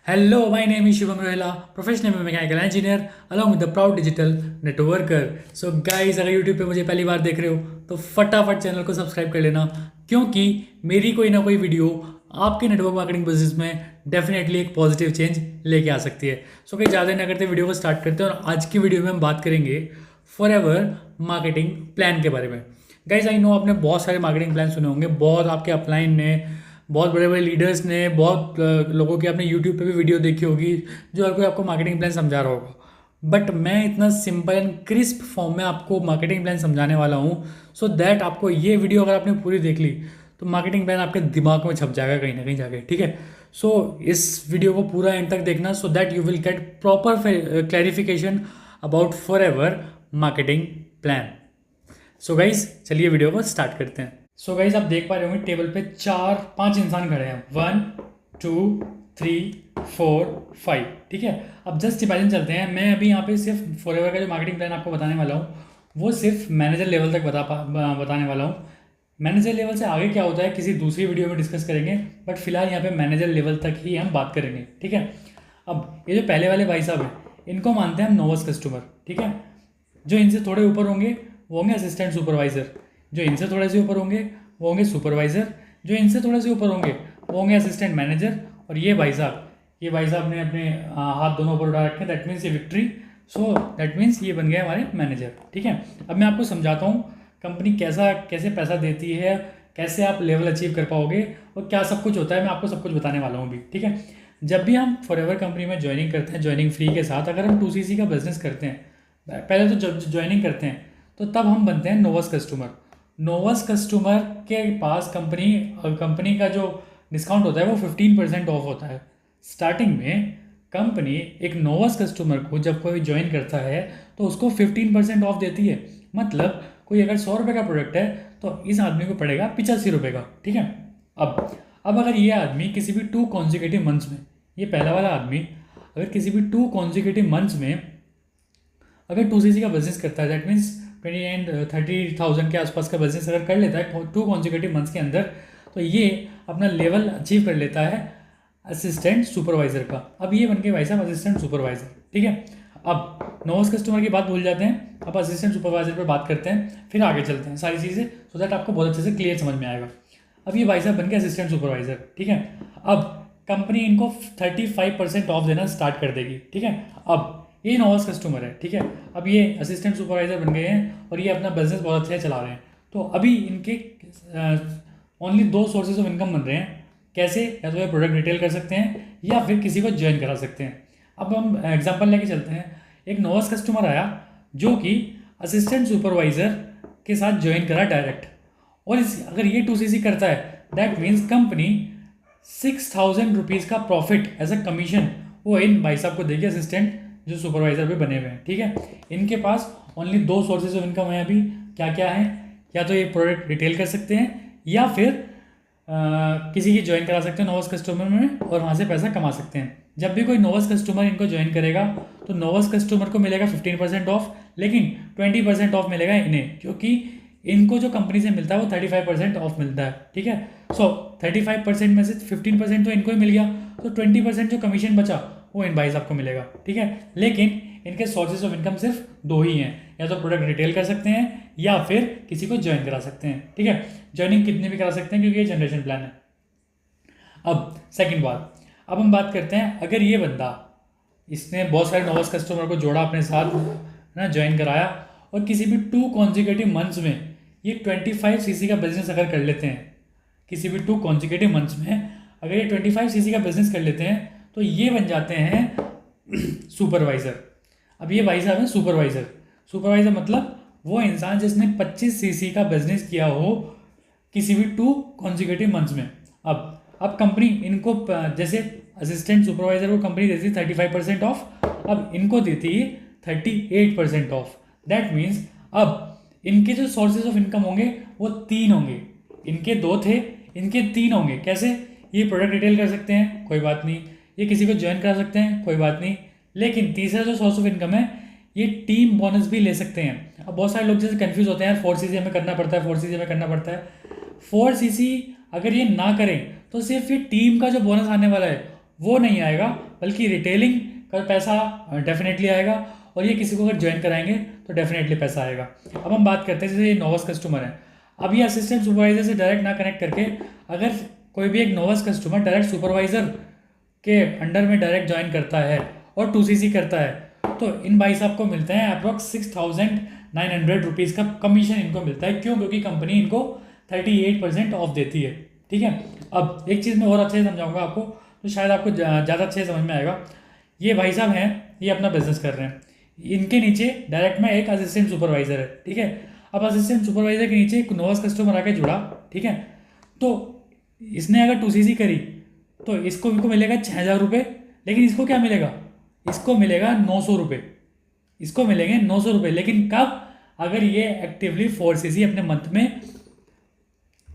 Hello, my name is Shubham Ruhela, professional mechanical engineer, along with the proud digital networker. So guys, अगर YouTube पे मुझे पहली बार देख रहे हो तो फटाफट चैनल को सब्सक्राइब कर लेना, क्योंकि मेरी कोई ना कोई वीडियो आपके नेटवर्क मार्केटिंग बिजनेस में डेफिनेटली एक पॉजिटिव चेंज लेके आ सकती है। सो कहीं ज़्यादा ना करते वीडियो को स्टार्ट करते हैं, और आज की वीडियो में हम बात करेंगे फॉरएवर मार्केटिंग प्लान के बारे में। गाइज आई नो आपने बहुत सारे मार्केटिंग प्लान सुने होंगे, बहुत आपके अपलाइन ने, बहुत बड़े बड़े लीडर्स ने, बहुत लोगों की आपने यूट्यूब पे भी वीडियो देखी होगी जो हर कोई आपको मार्केटिंग प्लान समझा रहा होगा। बट मैं इतना सिंपल एंड क्रिस्प फॉर्म में आपको मार्केटिंग प्लान समझाने वाला हूँ, सो दैट आपको ये वीडियो अगर आपने पूरी देख ली तो मार्केटिंग प्लान आपके दिमाग में छप जाएगा कहीं ना कहीं जाके, ठीक है। सो इस वीडियो को पूरा एंड तक देखना, so that you will get proper clarification about for ever marketing plan. So guys चलिए वीडियो को स्टार्ट करते हैं। सो गाइज आप देख पा रहे होंगे टेबल पे 4-5 इंसान खड़े हैं, 1 2 3 4 5, ठीक है। अब जस्ट इमेजिन चलते हैं, मैं अभी यहाँ पे सिर्फ फॉरएवर का जो मार्केटिंग प्लान आपको बताने वाला हूँ वो सिर्फ मैनेजर लेवल तक बताने वाला हूँ। मैनेजर लेवल से आगे क्या होता है किसी दूसरी वीडियो में डिस्कस करेंगे, बट फिलहाल यहाँ पे मैनेजर लेवल तक ही हम बात करेंगे, ठीक है। अब ये जो पहले वाले भाई साहब हैं इनको मानते हैं हम नोवस कस्टमर, ठीक है। जो इनसे थोड़े ऊपर होंगे वो होंगे असिस्टेंट सुपरवाइज़र, जो इनसे थोड़े से ऊपर होंगे वो होंगे सुपरवाइज़र, जो इनसे थोड़े से ऊपर होंगे वो होंगे असिस्टेंट मैनेजर, और ये भाई साहब ने अपने हाथ दोनों ऊपर उठा रखे हैं, दैट मीन्स ये विक्ट्री। सो दैट मीन्स ये बन गए हमारे मैनेजर, ठीक है। अब मैं आपको समझाता हूँ कंपनी कैसे पैसा देती है, कैसे आप लेवल अचीव कर पाओगे और क्या सब कुछ होता है, मैं आपको सब कुछ बताने वाला हूँ अभी, ठीक है। जब भी हम फॉरएवर कंपनी में ज्वाइनिंग करते हैं ज्वाइनिंग फ्री के साथ, अगर हम 2CC का बिजनेस करते हैं, पहले तो जब ज्वाइनिंग करते हैं तो तब हम बनते हैं नोवस कस्टमर। नोवस कस्टमर के पास कंपनी का जो डिस्काउंट होता है वो 15% ऑफ होता है। स्टार्टिंग में कंपनी एक नोवस कस्टमर को जब कोई ज्वाइन करता है तो उसको 15% ऑफ देती है। मतलब कोई अगर 100 रुपये का प्रोडक्ट है तो इस आदमी को पड़ेगा 85 रुपये का, ठीक है। अब अगर ये आदमी किसी भी 2 कॉन्जिक्यूटिव मंथ्स में, ये पहला वाला आदमी अगर किसी भी 2 कॉन्जिक्यूटिव मंथ्स में अगर 2CC का बिजनेस करता है, दैट मीन्स 20,000-30,000 के आसपास का बिजनेस अगर कर लेता है 2 कॉन्जिक्यूटिव मंथ्स के अंदर, तो ये अपना लेवल अचीव कर लेता है असिस्टेंट सुपरवाइज़र का। अब ये बन के भाई साहब असिस्टेंट सुपरवाइज़र, ठीक है। अब नोवस कस्टमर की बात भूल जाते हैं, अब असिस्टेंट सुपरवाइज़र पर बात करते हैं, फिर आगे चलते हैं सारी चीज़ें, सो दैट आपको बहुत अच्छे से क्लियर समझ में आएगा। अब ये भाई साहब बन के असिस्टेंट सुपरवाइज़र, ठीक है। अब कंपनी इनको 35% ऑफ देना स्टार्ट कर देगी, ठीक है। अब ये नोवस कस्टमर है, ठीक है। अब ये असिस्टेंट सुपरवाइज़र बन गए हैं और ये अपना बिजनेस बहुत अच्छे से चला रहे हैं। तो अभी इनके ओनली 2 सोर्सेज ऑफ इनकम बन रहे हैं। कैसे? या तो ये प्रोडक्ट रिटेल कर सकते हैं या फिर किसी को ज्वाइन करा सकते हैं। अब हम एग्जांपल लेके चलते हैं, एक नोवस कस्टमर आया जो कि असिस्टेंट सुपरवाइज़र के साथ ज्वाइन करा डायरेक्ट, और अगर ये 2CC करता है दैट मीन्स कंपनी 6,000 रुपीज़ का प्रॉफिट एज अ कमीशन वो इन भाई साहब को देगी, असिस्टेंट जो सुपरवाइज़र भी बने हुए हैं, ठीक है। इनके पास ओनली 2 सोर्सेज ऑफ इनकम है अभी। क्या क्या है? या तो ये प्रोडक्ट रिटेल कर सकते हैं या फिर किसी की ज्वाइन करा सकते हैं नोवस कस्टमर में और वहाँ से पैसा कमा सकते हैं। जब भी कोई नोवस कस्टमर इनको ज्वाइन करेगा तो नोवस कस्टमर को मिलेगा 15% ऑफ, लेकिन 20% ऑफ मिलेगा इन्हें, क्योंकि इनको जो कंपनी से मिलता है वो 35% ऑफ मिलता है, ठीक है। सो 35% में से 15% तो इनको ही मिल गया, तो 20% जो कमीशन बचा वो इन भाई साहब को मिलेगा, ठीक है। लेकिन इनके सोर्सेज ऑफ इनकम सिर्फ 2 ही हैं, या तो प्रोडक्ट रिटेल कर सकते हैं या फिर किसी को ज्वाइन करा सकते हैं, ठीक है। ज्वाइनिंग कितने भी करा सकते हैं क्योंकि ये जनरेशन प्लान है। अब सेकंड बात, अब हम बात करते हैं, अगर ये बंदा इसने बहुत सारे नोवस कस्टमर को जोड़ा अपने साथ ना, ज्वाइन कराया, और किसी भी 2 कॉन्जिक्यूटिव मंथ्स में ये 25CC का बिजनेस अगर कर लेते हैं, किसी भी 2 कॉन्जिक्यूटिव मंथ्स में अगर ये 25CC का बिजनेस कर लेते हैं तो ये बन जाते हैं सुपरवाइज़र। अब ये भाई साहब हैं सुपरवाइज़र मतलब वो इंसान जिसने 25CC का बिजनेस किया हो किसी भी 2 कॉन्जिक्यूटिव मंथ्स में। अब कंपनी इनको जैसे असिस्टेंट सुपरवाइज़र को कंपनी देती है 35% ऑफ, अब इनको देती है 38% ऑफ। दैट मीन्स अब इनके जो सोर्सेज ऑफ इनकम होंगे वो 3 होंगे। इनके 2 थे, इनके 3 होंगे। कैसे? ये प्रोडक्ट रिटेल कर सकते हैं, कोई बात नहीं, ये किसी को ज्वाइन करा सकते हैं, कोई बात नहीं, लेकिन तीसरा जो सोर्स ऑफ इनकम है ये टीम बोनस भी ले सकते हैं। अब बहुत सारे लोग जैसे कंफ्यूज होते हैं, यार 4CC हमें करना पड़ता है, 4CC हमें करना पड़ता है। 4CC अगर ये ना करें तो सिर्फ ये टीम का जो बोनस आने वाला है वो नहीं आएगा, बल्कि रिटेलिंग का पैसा डेफिनेटली आएगा, और ये किसी को अगर ज्वाइन कराएंगे तो डेफिनेटली पैसा आएगा। अब हम बात करते हैं, जैसे ये नोवस कस्टमर है, अब ये असिस्टेंट सुपरवाइजर से डायरेक्ट ना कनेक्ट करके अगर कोई भी एक नोवस कस्टमर डायरेक्ट सुपरवाइजर के अंडर में डायरेक्ट ज्वाइन करता है और 2CC करता है, तो इन भाई साहब को मिलते हैं अप्रॉक्स 6,900 रुपीज़ का कमीशन इनको मिलता है। क्यों? क्योंकि कंपनी इनको 38% ऑफ देती है। ठीक है। अब एक चीज़ मैं और अच्छे से समझाऊंगा आपको, तो शायद आपको ज़्यादा अच्छे से समझ में आएगा। ये भाई साहब हैं, ये अपना बिजनेस कर रहे हैं, इनके नीचे डायरेक्ट में एक असिस्टेंट सुपरवाइजर है। ठीक है। अब असिस्टेंट सुपरवाइजर के नीचे एक नोवस कस्टमर आके जुड़ा। ठीक है। तो इसने अगर 2CC करी तो इसको इनको मिलेगा 6,000 रुपये, लेकिन इसको क्या मिलेगा? इसको मिलेगा 900 रुपये। इसको मिलेंगे 900 रुपये, लेकिन कब? अगर ये एक्टिवली 4CC अपने मंथ में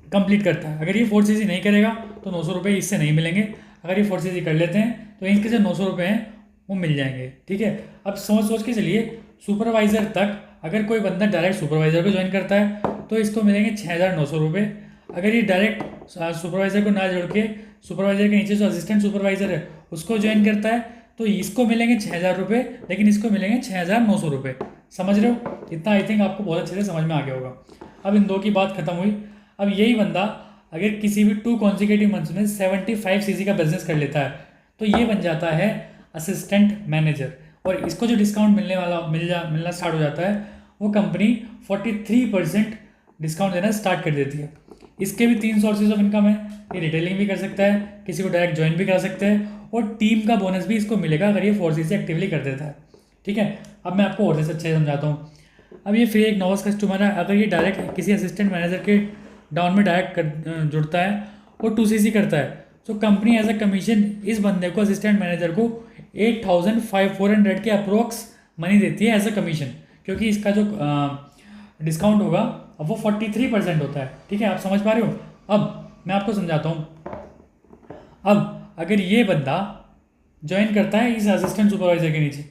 कंप्लीट करता है। अगर ये 4CC नहीं करेगा तो 900 रुपये इससे नहीं मिलेंगे। अगर ये 4CC कर लेते हैं तो इनके जो 900 रुपये हैं वो मिल जाएंगे। ठीक है। अब सोच के चलिए, सुपरवाइज़र तक अगर कोई बंदा डायरेक्ट सुपरवाइज़र को ज्वाइन करता है तो इसको मिलेंगे 6,900 रुपये। अगर ये डायरेक्ट सुपरवाइज़र को ना जोड़ के सुपरवाइज़र के नीचे जो असिस्टेंट सुपरवाइज़र है उसको ज्वाइन करता है तो इसको मिलेंगे 6,000 रुपये, लेकिन इसको मिलेंगे 6,900 रुपये। समझ रहे हो? इतना आई थिंक आपको बहुत अच्छे से समझ में आ गया होगा। अब इन दो की बात खत्म हुई। अब यही बंदा अगर किसी भी 2 कॉन्जिक्यूटिव मंथ्स में 75CC का बिजनेस कर लेता है तो ये बन जाता है असिस्टेंट मैनेजर, और इसको जो डिस्काउंट मिलना स्टार्ट हो जाता है वो कंपनी 43% डिस्काउंट देना स्टार्ट कर देती है। इसके भी 3 सोर्सेज ऑफ इनकम है। ये रिटेलिंग भी कर सकता है, किसी को डायरेक्ट ज्वाइन भी करा सकते हैं, और टीम का बोनस भी इसको मिलेगा अगर ये 4CC एक्टिवली कर देता है। ठीक है। अब मैं आपको और से अच्छे से समझाता हूँ। अब ये फिर एक नोवस कस्टमर है, अगर ये डायरेक्ट किसी असिस्टेंट मैनेजर के डाउन में डायरेक्ट जुड़ता है और 2CC करता है तो कंपनी एज अ कमीशन इस बंदे को, असिस्टेंट मैनेजर को 8,400 के अप्रोक्स मनी देती है एज अ कमीशन, क्योंकि इसका जो डिस्काउंट होगा अब वो 43% होता है। ठीक है। आप समझ पा रहे हो? अब मैं आपको समझाता हूँ। अब अगर ये बंदा ज्वाइन करता है इस असिस्टेंट सुपरवाइजर के नीचे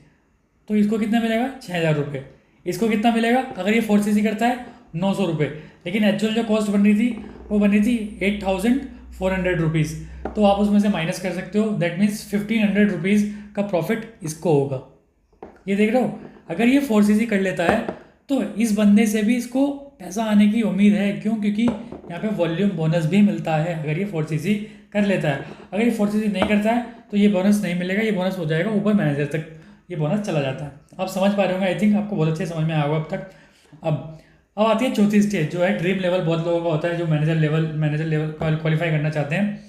तो इसको कितना मिलेगा? 6,000 रुपये। इसको कितना मिलेगा अगर ये 4CC करता है? 900 रुपये। लेकिन एक्चुअल जो कॉस्ट बन रही थी वो बनी थी 8,400 रुपीज़। तो आप उसमें से माइनस कर सकते हो, दैट मीन्स 1,500 रुपीज़ का प्रॉफिट इसको होगा। ये देख रहे हो? अगर ये 4CC कर लेता है तो इस बंदे से भी इसको पैसा आने की उम्मीद है। क्यों? क्योंकि यहाँ पे वॉल्यूम बोनस भी मिलता है अगर ये 4CC कर लेता है। अगर ये 4CC नहीं करता है तो ये बोनस नहीं मिलेगा, ये बोनस हो जाएगा ऊपर मैनेजर तक, ये बोनस चला जाता है। आप समझ पा रहे होंगे, आई थिंक आपको बहुत अच्छे समझ में आया होगा अब तक। अब आती है चौथी स्टेज, जो है ड्रीम लेवल। बहुत लोगों का होता है जो मैनेजर लेवल क्वालिफाई करना चाहते हैं,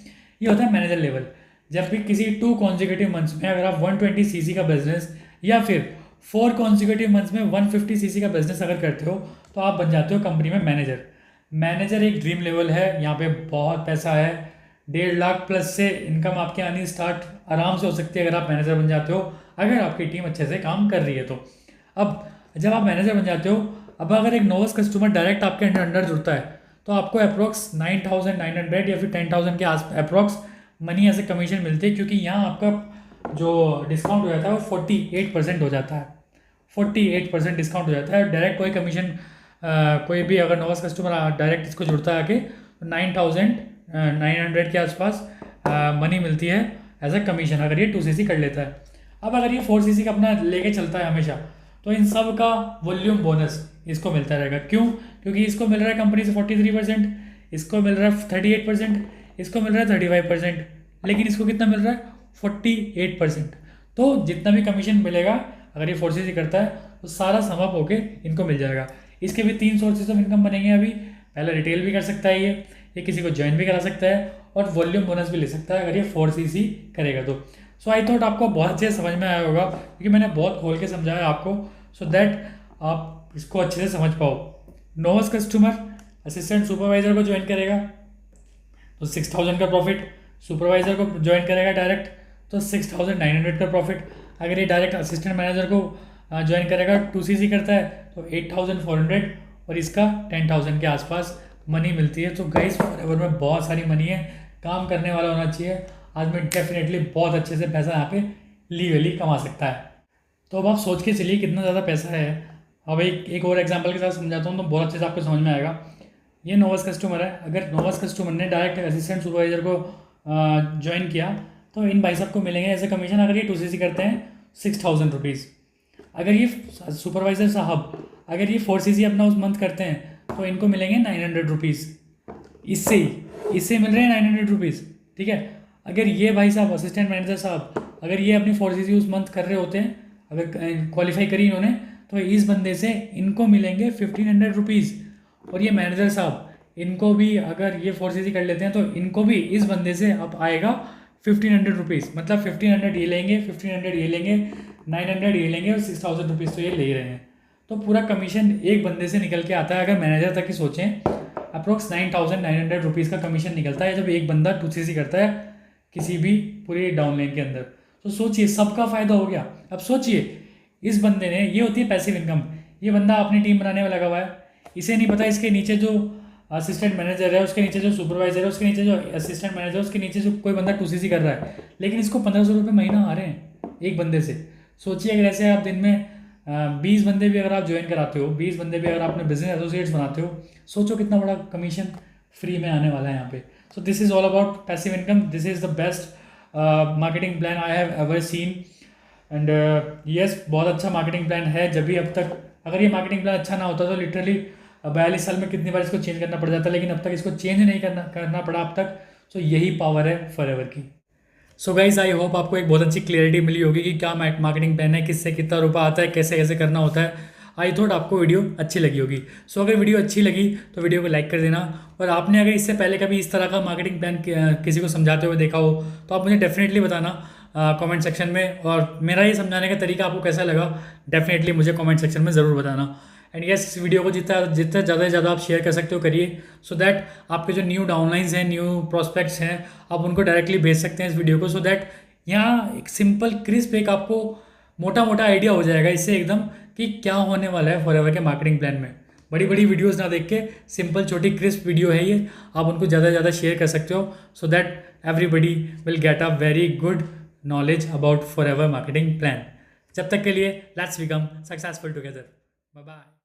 ये होता है मैनेजर लेवल। जब भी किसी 2 कॉन्जिक्यूटिव मंथ्स में अगर आप 120CC का बिजनेस या फिर 4 कॉन्जिक्यूटिव मंथ्स में 150CC का बिजनेस अगर करते हो तो आप बन जाते हो कंपनी में मैनेजर। मैनेजर एक ड्रीम लेवल है, यहाँ पे बहुत पैसा है। 1.5 लाख प्लस से इनकम आपके आनी स्टार्ट आराम से हो सकती है अगर आप मैनेजर बन जाते हो, अगर आपकी टीम अच्छे से काम कर रही है तो। अब जब आप मैनेजर बन जाते हो, अब अगर एक नोवस कस्टमर डायरेक्ट आपके अंडर जुड़ता है तो आपको अप्रोक्स 9,900 या फिर 10,000 के आस अप्रोक्स मनी ऐसे कमीशन मिलती है, क्योंकि यहाँ आपका जो डिस्काउंट हो जाता है वो 48% हो जाता है। 48% डिस्काउंट हो जाता है। डायरेक्ट कोई कमीशन कोई भी अगर नोवस कस्टमर डायरेक्ट इसको जुड़ता है आके तो 9,900 के आसपास मनी मिलती है एज अ कमीशन अगर ये 2CC कर लेता है। अब अगर ये 4CC का अपना लेके चलता है हमेशा तो इन सब का वॉल्यूम बोनस इसको मिलता रहेगा। क्यों? क्योंकि इसको मिल रहा है कंपनी से 43%, इसको मिल रहा है 38%, इसको मिल रहा है 35%, लेकिन इसको कितना मिल रहा है? 48%। तो जितना भी कमीशन मिलेगा अगर ये 4CC करता है तो सारा सम अप होके इनको मिल जाएगा। इसके भी 3 सोर्सेज ऑफ इनकम बनेंगे अभी। पहले रिटेल भी कर सकता है ये किसी को ज्वाइन भी करा सकता है और वॉल्यूम बोनस भी ले सकता है अगर ये 4CC करेगा तो। सो आई थॉट आपको बहुत अच्छे से समझ में आया होगा, क्योंकि मैंने बहुत खोल के समझाया आपको, सो दैट आप इसको अच्छे से समझ पाओ। नोवस कस्टमर असिस्टेंट सुपरवाइजर को ज्वाइन करेगा तो 6,000 का प्रॉफिट, सुपरवाइजर को ज्वाइन करेगा डायरेक्ट तो 6,900 का प्रॉफिट। अगर ये डायरेक्ट असिस्टेंट मैनेजर को ज्वाइन करेगा 2CC करता है तो 8,400 और इसका 10,000 के आसपास मनी मिलती है। तो गाइस फॉरएवर में बहुत सारी मनी है, काम करने वाला होना चाहिए आदमी, डेफिनेटली बहुत अच्छे से पैसा यहाँ पे लीगली कमा सकता है। तो अब आप सोच के चलिए कितना ज़्यादा पैसा है। अब एक और एग्जांपल के साथ समझाता हूँ तो बहुत अच्छे से आपको समझ में आएगा। ये नोवस कस्टमर है, अगर नोवस कस्टमर ने डायरेक्ट असिस्टेंट सुपरवाइजर को ज्वाइन किया तो इन भाई साहब को मिलेंगे ऐसे कमीशन, अगर ये 2cc करते हैं 6,000 रुपीज़। अगर ये सुपरवाइज़र साहब अगर ये 4cc अपना उस मंथ करते हैं तो इनको मिलेंगे 900 रुपीज़। इससे मिल रहे हैं 900 रुपीज़, ठीक है। अगर ये भाई साहब असिस्टेंट मैनेजर साहब अगर ये अपनी 4cc उस मंथ कर रहे होते हैं, अगर क्वालिफाई करी इन्होंने, तो इस बंदे से इनको मिलेंगे 1,500 रुपीज़। और ये मैनेजर साहब इनको भी अगर ये 4cc कर लेते हैं तो इनको भी इस बंदे से अब आएगा 1,500 रुपीज़। मतलब 1,500 ये लेंगे, 1,500 ये लेंगे, 900 ये लेंगे और 6,000 रुपीज़ तो ये ले ही रहे हैं। तो पूरा कमीशन एक बंदे से निकल के आता है। अगर मैनेजर तक ही सोचें, अप्रोक्स 9,900 रुपीज़ का कमीशन निकलता है जब एक बंदा 2cc करता है किसी भी पूरी डाउनलाइन के अंदर। तो सोचिए सबका फ़ायदा हो गया। अब सोचिए इस बंदे ने, ये होती है पैसिव इनकम, ये बंदा अपनी टीम बनाने में लगा हुआ है, इसे नहीं पता इसके नीचे जो असिस्टेंट मैनेजर है, उसके नीचे जो सुपरवाइजर है, उसके नीचे जो असिस्टेंट मैनेजर है, उसके नीचे जो कोई बंदा 2cc कर रहा है, लेकिन इसको 1,500 रुपये महीना आ रहे हैं एक बंदे से। सोचिए अगर ऐसे आप दिन में 20 बंदे भी अगर आप ज्वाइन कराते हो, 20 बंदे भी अगर आपने बिजनेस एसोसिएट्स बनाते हो, सोचो कितना बड़ा कमीशन फ्री में आने वाला है यहाँ पे। So this is all about passive income. This is the best marketing plan I have ever seen. And yes, बहुत अच्छा मार्केटिंग प्लान है। जब भी अब तक अगर ये मार्केटिंग प्लान अच्छा ना होता तो लिटरली 42 साल में कितनी बार इसको चेंज करना पड़ जाता, लेकिन अब तक इसको चेंज नहीं करना पड़ा अब तक। सो यही पावर है फॉरएवर की। सो गाइज आई होप आपको एक बहुत अच्छी क्लियरिटी मिली होगी कि क्या मार्केटिंग प्लान है, किससे कितना रुपया आता है, कैसे कैसे करना होता है। आई थॉट आपको वीडियो अच्छी लगी होगी। सो अगर वीडियो अच्छी लगी तो वीडियो को लाइक कर देना। और आपने अगर इससे पहले कभी इस तरह का मार्केटिंग प्लान किसी को समझाते हुए देखा हो तो आप मुझे डेफिनेटली बताना कमेंट सेक्शन में। और मेरा ये समझाने का तरीका आपको कैसा लगा डेफिनेटली मुझे कमेंट सेक्शन में ज़रूर बताना। एंड यस, इस वीडियो को जितना ज़्यादा से ज़्यादा आप शेयर कर सकते हो करिए, सो दैट आपके जो न्यू डाउनलाइंस हैं, न्यू प्रॉस्पेक्ट्स हैं, आप उनको डायरेक्टली भेज सकते हैं इस वीडियो को। सो दैट यहाँ एक सिंपल क्रिस्प एक आपको मोटा मोटा आइडिया हो जाएगा इससे एकदम कि क्या होने वाला है फॉरएवर के मार्केटिंग प्लान में। बड़ी बड़ी वीडियोस ना देख के सिंपल छोटी क्रिस्प वीडियो है ये, आप उनको ज़्यादा से ज़्यादा शेयर कर सकते हो so that everybody will get a very good knowledge about forever marketing plan. जब तक के लिए let's become successful together. Bye bye.